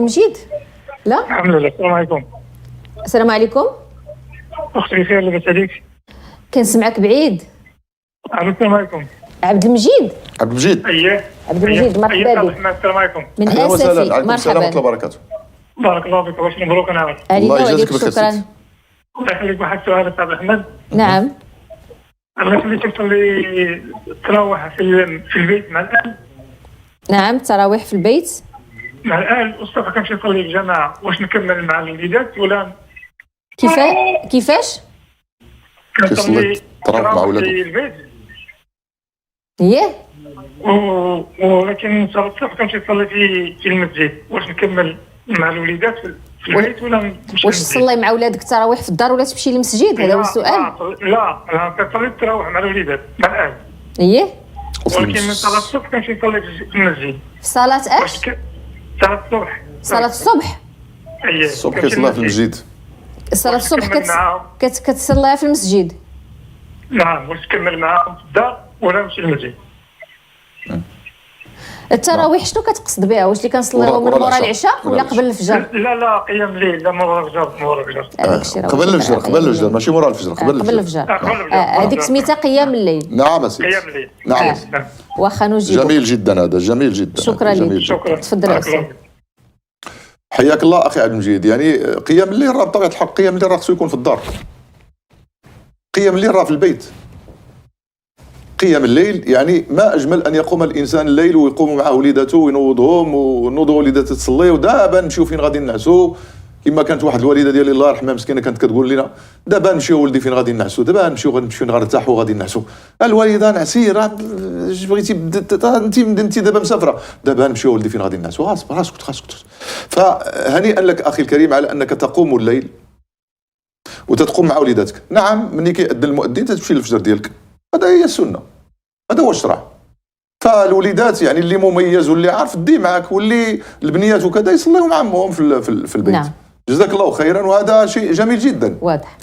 مجيد؟ لا؟ الحمد لله. السلام عليكم. السلام عليكم. اختي بخير، لاباس عليك؟ كنسمعك بعيد. السلام عليكم. عبد المجيد. عبد المجيد. اييه عبد المجيد، مرحبا بك. السلام عليكم. من اهلا وسهلا. اسفي. عليكم السلام ورحمه الله مرحبا. وبركاته. بارك الله فيك. واش مبروك انا علينا الله وعليك، يجازيك بخير شكرا. سيدي. الله يخليك. واحد السؤال استاذ احمد. نعم. انا خليتك تصلي تراوح في البيت مع الاهل. نعم، التراويح في البيت. مع الاهل والصبح كنمشي نصلي في الجماعه، واش نكمل مع الوليدات ولا كيفاش؟ كيصلي تراوح مع ولادو. في البيت؟ اييه. ولكن صلاه الصبح كنمشي نصلي في المسجد، واش نكمل مع الوليدات في البيت ولا نمشي واش للمسجد؟ تصلي مع ولادك التراويح في الدار ولا تمشي للمسجد؟ هذا هو السؤال. لا انا كنصلي التراوح مع الوليدات مع الاهل، اييه. ولكن من صلاه الصبح كنمشي نصلي في المسجد. في صلاة اش؟ صلاه الصبح. صلاة الصبح. اييه. الصبح كيصليها في المسجد. صلاة الصبح تكمل معاهم؟ كتصليها في المسجد. نعم. واش تكمل معاهم في الدار ولا نمشي للمسجد؟ التراويح شنو كتقصد بها؟ واش اللي كنصليوها من مورا العشاء ولا قبل الفجر؟ لا قيام الليل، لا مورا الفجر. مورا الفجر. هذاك الشيء راه قبل الفجر، قبل الفجر، ماشي مورا الفجر، قبل الفجر. قبل الفجر. هذيك سميتها قيام الليل. نعم سيدي. قيام الليل. نعم. واخا نجيب. جميل جدا هذا، جميل جدا. شكرا جميل لك. جدا. شكرا. تفضل يا استاذ. حياك الله اخي عبد المجيد. يعني قيام الليل راه بطبيعه الحق، قيام الليل راه خصو يكون في الدار. قيام الليل راه في البيت. قيام الليل يعني ما اجمل ان يقوم الانسان الليل ويقوم مع وليداته وينوضهم ونوضوا وليداتها تصلي، ودابا نمشيو فين غادي نعسوا. كما كانت واحد الوالده ديالي الله يرحمها مسكينه كانت كتقول لنا دابا نمشيو ولدي فين غادي نعسوا، دابا نمشيو نرتاحوا غادي نعسوا. الوالده نعسي راه اش بغيتي انت دابا مسافره، دابا نمشيو ولدي فين غادي نعسوا. اصبر اسكت. فهنيئا لك اخي الكريم على انك تقوم الليل وتتقوم مع وليداتك. نعم، ملي كيأذن المؤذن تمشي للفجر ديالك، هذا هي السنه، هذا هو الشرع. فالوليدات يعني اللي مميز واللي عارف دي معك، واللي البنيات وكذا يصليوا مع امهم في البيت. نعم. جزاك الله خيرا، وهذا شيء جميل جدا. واضح.